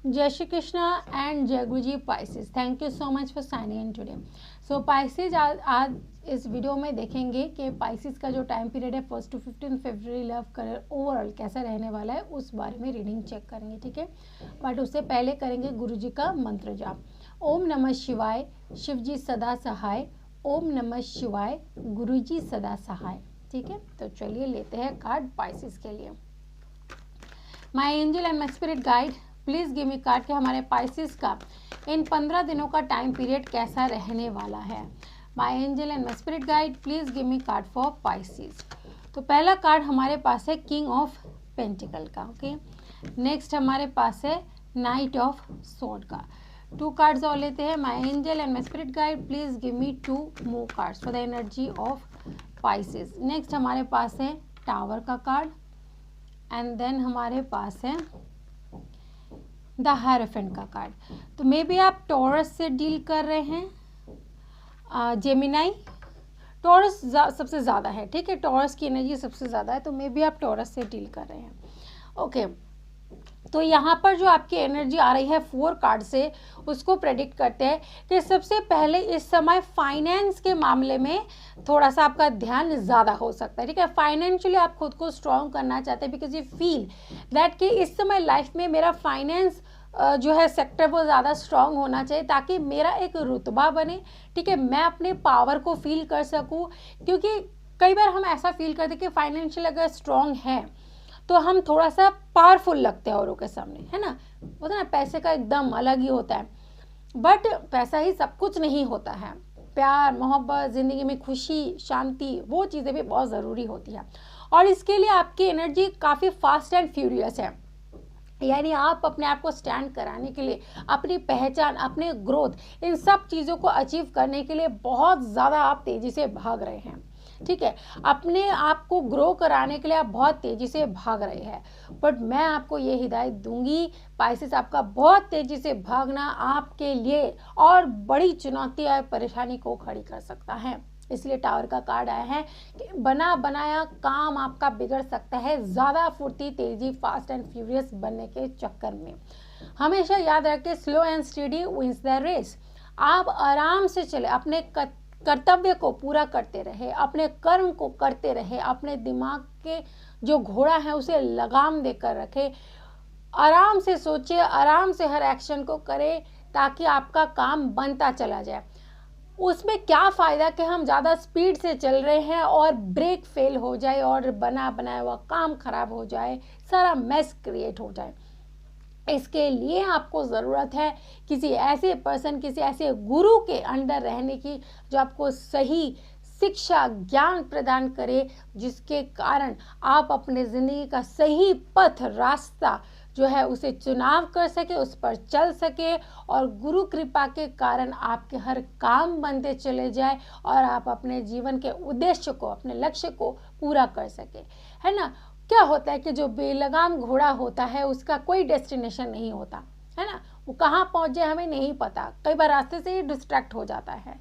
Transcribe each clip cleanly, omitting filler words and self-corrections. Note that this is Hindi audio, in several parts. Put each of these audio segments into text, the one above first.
जय Shri Krishna and Jai Guruji pieces, thank you so much for signing in today. So pieces आज इस वीडियो में देखेंगे कि पाइसेस का जो टाइम पीरियड है 1 to 15 February love colour overall कैसा रहने वाला है, उस बारे में रीडिंग चेक करेंगे, ठीक है। बट उससे पहले करेंगे गुरुजी का मंत्र जाप। ओम नमः शिवाय, शिवजी सदा सहाय। ओम नमः शिवाय, गुरुजी सदा सहाय। ठीक है, तो चलिए लेते हैं कार्ड पाइसेस के लिए। My angel and my spirit guide, please give me card के हमारे पाइसेस का इन 15 दिनों का टाइम पीरियड कैसा रहने वाला है। My angel and my spirit guide, please give me card for Pisces. तो पहला कार्ड हमारे पास है किंग ऑफ पेंटिकल का, ओके। नेक्स्ट हमारे पास है नाइट ऑफ स्वॉर्ड का। 2 कार्ड्स और लेते हैं। My angel and my spirit guide, please give me 2 more cards for the energy of Pisces. Next हमारे पास है टावर का कार्ड एंड देन हमारे पास है द हायरोफेंट का कार्ड। तो मे बी आप टॉरस से डील कर रहे हैं, जेमिनाई। टॉरस सबसे ज़्यादा है, ठीक है, टॉरस की एनर्जी सबसे ज़्यादा है, तो मे बी आप टॉरस से डील कर रहे हैं, ओके। तो यहाँ पर जो आपकी एनर्जी आ रही है 4 कार्ड से, उसको प्रेडिक्ट करते हैं कि सबसे पहले इस समय फाइनेंस के मामले में थोड़ा सा आपका ध्यान ज़्यादा हो सकता है, ठीक है। फाइनेंशियली आप खुद को स्ट्रॉन्ग करना चाहते हैं बिकॉज यू फील दैट कि इस समय लाइफ में मेरा फाइनेंस जो है सेक्टर वो ज़्यादा स्ट्रॉन्ग होना चाहिए ताकि मेरा एक रुतबा बने, ठीक है, मैं अपने पावर को फील कर सकूँ। क्योंकि कई बार हम ऐसा फील करते हैं कि फाइनेंशियल अगर स्ट्रॉन्ग है तो हम थोड़ा सा पावरफुल लगते हैं औरों के सामने, है ना। होता है ना, पैसे का एकदम अलग ही होता है, बट पैसा ही सब कुछ नहीं होता है। प्यार, मोहब्बत, ज़िंदगी में खुशी, शांति, वो चीज़ें भी बहुत ज़रूरी होती है। और इसके लिए आपकी एनर्जी काफ़ी फास्ट एंड फ्यूरियस है, यानी आप अपने आप को स्टैंड कराने के लिए, अपनी पहचान, अपने ग्रोथ, इन सब चीज़ों को अचीव करने के लिए बहुत ज़्यादा आप तेज़ी से भाग रहे हैं, ठीक है। अपने आप को ग्रो कराने के लिए आप बहुत तेज़ी से भाग रहे हैं। बट मैं आपको ये हिदायत दूंगी पाइसेस, आपका बहुत तेज़ी से भागना आपके लिए और बड़ी चुनौती और परेशानी को खड़ी कर सकता है। इसलिए टावर का कार्ड आया है कि बना बनाया काम आपका बिगड़ सकता है ज़्यादा फुर्ती, तेज़ी, फास्ट एंड फ्यूरियस बनने के चक्कर में। हमेशा याद रखें, slow and steady wins the race. आप आराम से चले, अपने कर्तव्य को पूरा करते रहे, अपने कर्म को करते रहे, अपने दिमाग के जो घोड़ा है उसे लगाम देकर रखे, आराम से सोचे, आराम से हर एक्शन को करें ताकि आपका काम बनता चला जाए। उसमें क्या फ़ायदा कि हम ज़्यादा स्पीड से चल रहे हैं और ब्रेक फेल हो जाए और बना बनाया हुआ काम खराब हो जाए, सारा मेस क्रिएट हो जाए। इसके लिए आपको ज़रूरत है किसी ऐसे पर्सन, किसी ऐसे गुरु के अंडर रहने की जो आपको सही शिक्षा, ज्ञान प्रदान करे, जिसके कारण आप अपने ज़िंदगी का सही पथ, रास्ता जो है उसे चुनाव कर सके, उस पर चल सके और गुरु कृपा के कारण आपके हर काम बनते चले जाए और आप अपने जीवन के उद्देश्य को, अपने लक्ष्य को पूरा कर सके, है ना। क्या होता है कि जो बेलगाम घोड़ा होता है उसका कोई डेस्टिनेशन नहीं होता, है ना, वो कहाँ पहुँच जाए हमें नहीं पता, कई बार रास्ते से ही डिस्ट्रैक्ट हो जाता है।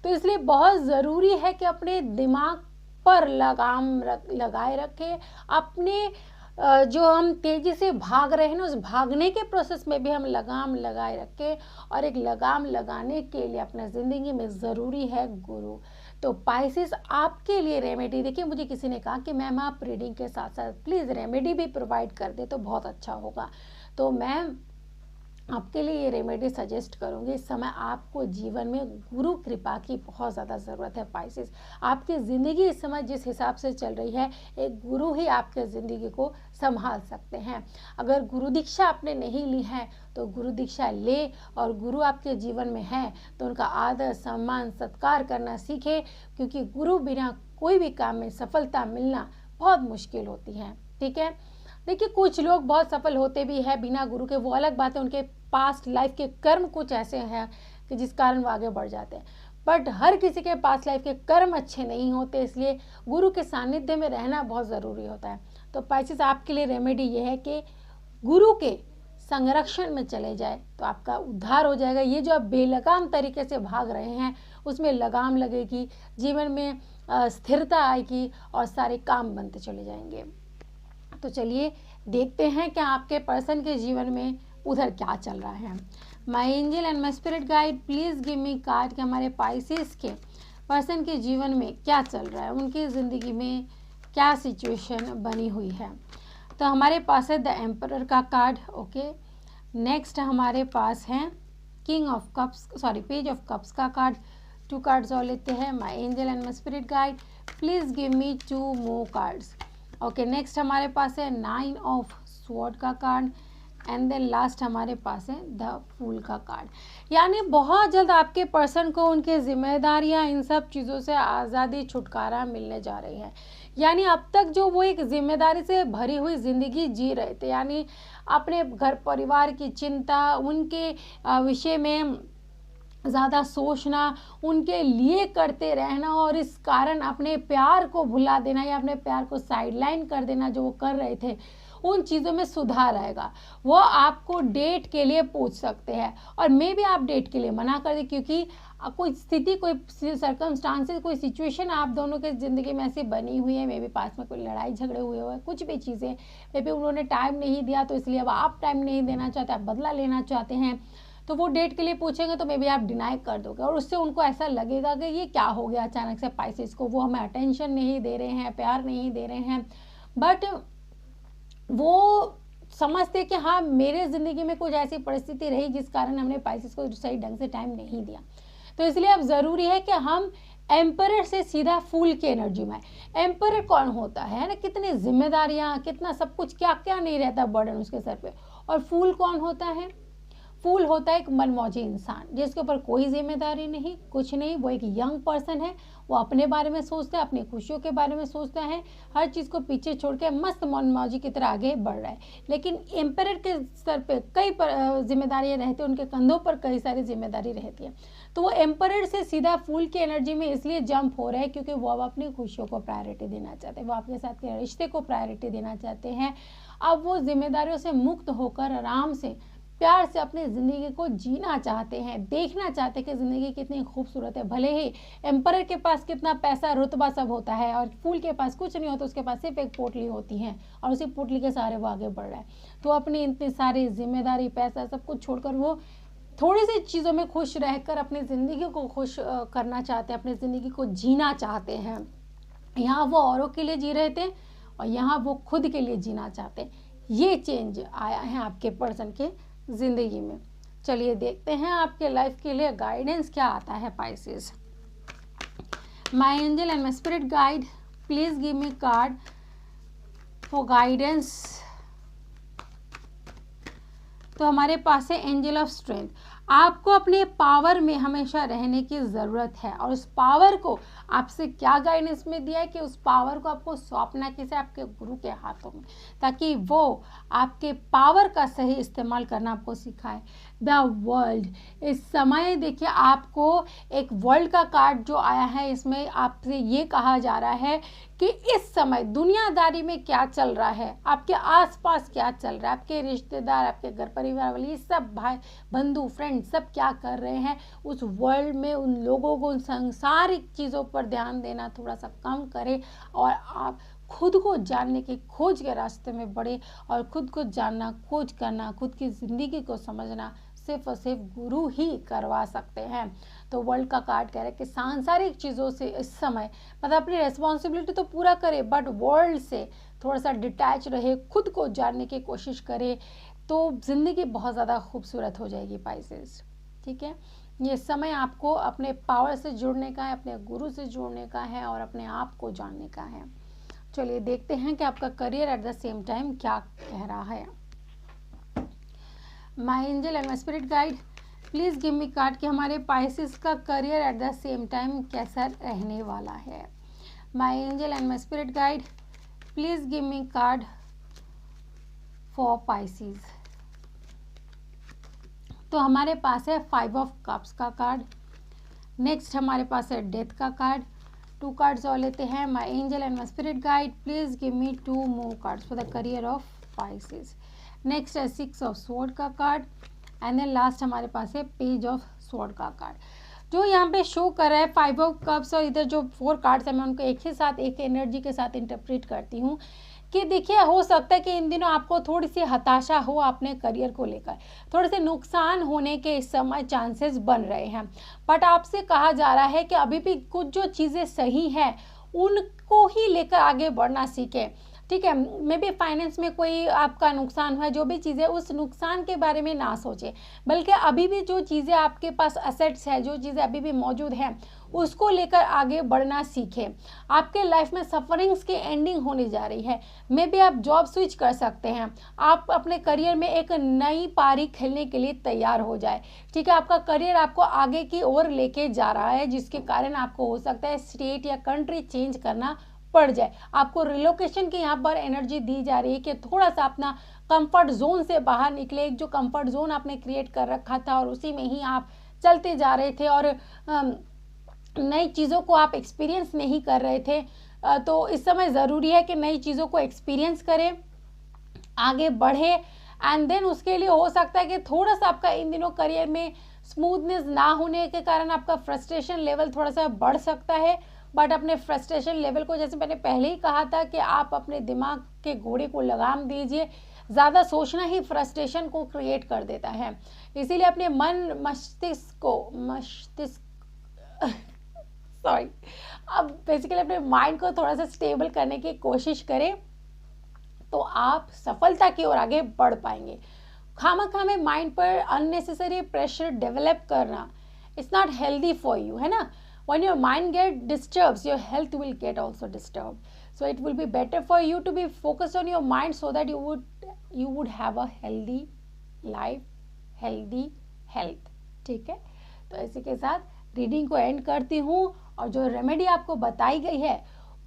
तो इसलिए बहुत ज़रूरी है कि अपने दिमाग पर लगाम लगाए रखें। अपने जो हम तेज़ी से भाग रहे हैं ना, उस भागने के प्रोसेस में भी हम लगाम लगाए रखें। और एक लगाम लगाने के लिए अपने ज़िंदगी में ज़रूरी है गुरु। तो पाइसेस आपके लिए रेमेडी, देखिए मुझे किसी ने कहा कि मैम आप रीडिंग के साथ साथ प्लीज़ रेमेडी भी प्रोवाइड कर दे तो बहुत अच्छा होगा। तो मैं आपके लिए ये रेमेडी सजेस्ट करूँगी। इस समय आपको जीवन में गुरु कृपा की बहुत ज़्यादा ज़रूरत है पाइसेस। आपकी ज़िंदगी इस समय जिस हिसाब से चल रही है, एक गुरु ही आपके ज़िंदगी को संभाल सकते हैं। अगर गुरु दीक्षा आपने नहीं ली है तो गुरु दीक्षा ले, और गुरु आपके जीवन में है तो उनका आदर, सम्मान, सत्कार करना सीखे, क्योंकि गुरु बिना कोई भी काम में सफलता मिलना बहुत मुश्किल होती है, ठीक है। देखिए कुछ लोग बहुत सफल होते भी हैं बिना गुरु के, वो अलग बात है, उनके पास्ट लाइफ के कर्म कुछ ऐसे हैं कि जिस कारण वो आगे बढ़ जाते हैं। बट हर किसी के पास्ट लाइफ के कर्म अच्छे नहीं होते, इसलिए गुरु के सानिध्य में रहना बहुत ज़रूरी होता है। तो पाइसेस आपके लिए रेमेडी ये है कि गुरु के संरक्षण में चले जाए तो आपका उद्धार हो जाएगा। ये जो आप बेलगाम तरीके से भाग रहे हैं उसमें लगाम लगेगी, जीवन में स्थिरता आएगी और सारे काम बनते चले जाएंगे। तो चलिए देखते हैं कि आपके पर्सन के जीवन में उधर क्या चल रहा है। माई angel and my spirit guide please give me card कि हमारे पाइसेस के पर्सन के जीवन में क्या चल रहा है, उनकी ज़िंदगी में क्या सिचुएशन बनी हुई है। तो हमारे पास है द एम्परर का कार्ड। ओके, नेक्स्ट हमारे पास है king of cups, sorry page of cups का कार्ड। 2 कार्ड्स और लेते हैं। माई angel and my spirit guide please give me 2 more cards. Okay, next हमारे पास है 9 ऑफ स्वॉर्ड का कार्ड एंड देन लास्ट हमारे पास है द फूल का कार्ड। यानी बहुत जल्द आपके पर्सन को उनकी जिम्मेदारियां, इन सब चीज़ों से आज़ादी, छुटकारा मिलने जा रही है। यानी अब तक जो वो एक जिम्मेदारी से भरी हुई ज़िंदगी जी रहे थे, यानी अपने घर परिवार की चिंता, उनके विषय में ज़्यादा सोचना, उनके लिए करते रहना और इस कारण अपने प्यार को भुला देना या अपने प्यार को साइडलाइन कर देना जो वो कर रहे थे, उन चीज़ों में सुधार आएगा। वो आपको डेट के लिए पूछ सकते हैं और मे भी आप डेट के लिए मना कर दें, क्योंकि कोई स्थिति, कोई सर्कमस्टांसेस, कोई सिचुएशन आप दोनों के ज़िंदगी में ऐसी बनी हुई है, मे भी पास में कोई लड़ाई झगड़े हुए हुए, कुछ भी चीज़ें, मे भी उन्होंने टाइम नहीं दिया तो इसलिए अब आप टाइम नहीं देना चाहते, आप बदला लेना चाहते हैं, तो वो डेट के लिए पूछेंगे तो मे बी आप डिनाई कर दोगे और उससे उनको ऐसा लगेगा कि ये क्या हो गया अचानक से पाइसेस को, वो हमें अटेंशन नहीं दे रहे हैं, प्यार नहीं दे रहे हैं। बट वो समझते कि हाँ, मेरे ज़िंदगी में कुछ ऐसी परिस्थिति रही जिस कारण हमने पाइसेस को सही ढंग से टाइम नहीं दिया। तो इसलिए अब ज़रूरी है कि हम एम्परर से सीधा फूल की एनर्जी में। एम्परर कौन होता है ना, कितनी जिम्मेदारियाँ, कितना सब कुछ, क्या क्या नहीं रहता बर्डन उसके सर पे। और फूल कौन होता है? फूल होता है एक मनमौजी इंसान जिसके ऊपर कोई जिम्मेदारी नहीं, कुछ नहीं। वो एक यंग पर्सन है, वो अपने बारे में सोचता है, अपनी खुशियों के बारे में सोचता है, हर चीज़ को पीछे छोड़ के मस्त मनमौजी की तरह आगे बढ़ रहा है। लेकिन एम्परर के सर पे कई जिम्मेदारियाँ रहती हैं, उनके कंधों पर कई सारी जिम्मेदारी रहती है। तो वो एम्परर से सीधा फूल की एनर्जी में इसलिए जंप हो रहा है क्योंकि वो अब अपनी खुशियों को प्रायोरिटी देना चाहते हैं, वो आपके साथ के रिश्ते को प्रायोरिटी देना चाहते हैं। अब वो जिम्मेदारियों से मुक्त होकर आराम से, प्यार से अपनी ज़िंदगी को जीना चाहते हैं, देखना चाहते हैं कि ज़िंदगी कितनी खूबसूरत है। भले ही एम्परर के पास कितना पैसा, रुतबा सब होता है और फूल के पास कुछ नहीं होता, उसके पास सिर्फ एक पोटली होती है और उसी पोटली के सहारे वो आगे बढ़ रहा है। तो अपनी इतनी सारी जिम्मेदारी, पैसा सब कुछ छोड़कर वो थोड़ी सी चीज़ों में खुश रहकर अपनी ज़िंदगी को खुश करना चाहते हैं, अपनी ज़िंदगी को जीना चाहते हैं। यहाँ वो औरों के लिए जी रहे थे और यहाँ वो खुद के लिए जीना चाहते हैं। ये चेंज आया है आपके पर्सन के ज़िंदगी में। चलिए देखते हैं आपके लाइफ के लिए गाइडेंस क्या आता है Pisces. My angel and my spirit guide please give me card for guidance. तो हमारे पास है एंजल ऑफ स्ट्रेंथ। आपको अपने पावर में हमेशा रहने की ज़रूरत है और उस पावर को आपसे क्या गाइडेंस में दिया है कि उस पावर को आपको सौंपना किसे, आपके गुरु के हाथों में, ताकि वो आपके पावर का सही इस्तेमाल करना आपको सिखाए। द वर्ल्ड, इस समय देखिए आपको एक वर्ल्ड का कार्ड जो आया है, इसमें आपसे ये कहा जा रहा है कि इस समय दुनियादारी में क्या चल रहा है, आपके आसपास क्या चल रहा है, आपके रिश्तेदार, आपके घर परिवार वाले, ये सब भाई बंधु फ्रेंड सब क्या कर रहे हैं उस वर्ल्ड में, उन लोगों को, उन सांसारिक चीज़ों पर ध्यान देना थोड़ा सा कम करें और आप खुद को जानने की खोज के रास्ते में बढ़े। और खुद को जानना, खोज करना, खुद की ज़िंदगी को समझना सिर्फ और सिर्फ गुरु ही करवा सकते हैं। तो वर्ल्ड का कार्ड कह रहा है कि सांसारिक चीज़ों से इस समय मतलब अपनी रिस्पॉन्सिबिलिटी तो पूरा करे बट वर्ल्ड से थोड़ा सा डिटैच रहे, खुद को जानने की कोशिश करे, तो ज़िंदगी बहुत ज़्यादा खूबसूरत हो जाएगी पाइसेस। ठीक है, ये समय आपको अपने पावर से जुड़ने का है, अपने गुरु से जुड़ने का है और अपने आप को जानने का है। चलिए देखते हैं कि आपका career at the same time क्या कह रहा है। My angel and my spirit guide please give me card कि हमारे पाइसेस का career at the same time कैसा रहने वाला है। My angel and my spirit guide please give me card for Pisces. तो हमारे पास है 5 ऑफ कप्स का कार्ड। नेक्स्ट हमारे पास है डेथ का कार्ड। 2 कार्ड्स और लेते हैं। My angel and my spirit guide please give me 2 more cards for the career of Pisces. Next है 6 ऑफ स्वॉर्ड का कार्ड एंड देन लास्ट हमारे पास है पेज ऑफ स्वॉर्ड का कार्ड। जो यहाँ पे शो कर रहा है 5 ऑफ कप्स और इधर जो 4 कार्ड्स है, मैं उनको एक ही साथ एक एनर्जी के साथ इंटरप्रेट करती हूँ कि देखिए हो सकता है कि इन दिनों आपको थोड़ी सी हताशा हो अपने करियर को लेकर, थोड़े से नुकसान होने के इस समय चांसेस बन रहे हैं। बट आपसे कहा जा रहा है कि अभी भी कुछ जो चीज़ें सही हैं उनको ही लेकर आगे बढ़ना सीखें, ठीक है। मे बी फाइनेंस में कोई आपका नुकसान हुआ है, जो भी चीज़ें, उस नुकसान के बारे में ना सोचें, बल्कि अभी भी जो चीज़ें आपके पास असेट्स है, जो चीज़ें अभी भी मौजूद हैं, उसको लेकर आगे बढ़ना सीखें। आपके लाइफ में सफरिंग्स की एंडिंग होने जा रही है। मे बी आप जॉब स्विच कर सकते हैं, आप अपने करियर में एक नई पारी खेलने के लिए तैयार हो जाए, ठीक है। आपका करियर आपको आगे की ओर लेके जा रहा है, जिसके कारण आपको हो सकता है स्टेट या कंट्री चेंज करना पड़ जाए। आपको रिलोकेशन की यहाँ पर एनर्जी दी जा रही है कि थोड़ा सा अपना कंफर्ट जोन से बाहर निकले। जो कंफर्ट जोन आपने क्रिएट कर रखा था और उसी में ही आप चलते जा रहे थे और नई चीज़ों को आप एक्सपीरियंस नहीं कर रहे थे, तो इस समय ज़रूरी है कि नई चीज़ों को एक्सपीरियंस करें, आगे बढ़े। एंड देन उसके लिए हो सकता है कि थोड़ा सा आपका इन दिनों करियर में स्मूथनेस ना होने के कारण आपका फ्रस्ट्रेशन लेवल थोड़ा सा बढ़ सकता है। बट अपने फ्रस्ट्रेशन लेवल को, जैसे मैंने पहले ही कहा था, कि आप अपने दिमाग के घोड़े को लगाम दीजिए। ज़्यादा सोचना ही फ्रस्ट्रेशन को क्रिएट कर देता है, इसीलिए अपने मस्तिष्क सॉरी, अब बेसिकली अपने माइंड को थोड़ा सा स्टेबल करने की कोशिश करें, तो आप सफलता की ओर आगे बढ़ पाएंगे। खामखा में माइंड पर अननेसेसरी प्रेशर डेवलप करना, it's not healthy for you, है ना। when your mind get disturbs, your health will get also disturbed. So it will be better for you to be focused on your mind, so that you would have a healthy life, healthy health, ठीक है। तो इसी के साथ रीडिंग को एंड करती हूँ, और जो रेमेडी आपको बताई गई है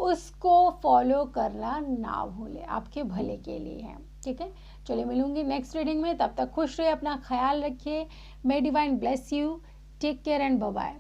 उसको फॉलो करना ना भूले, आपके भले के लिए है, ठीक है। चलिए मिलूंगी नेक्स्ट रीडिंग में, तब तक खुश रहिए, अपना ख्याल रखिए। May divine bless you, take care and bye bye.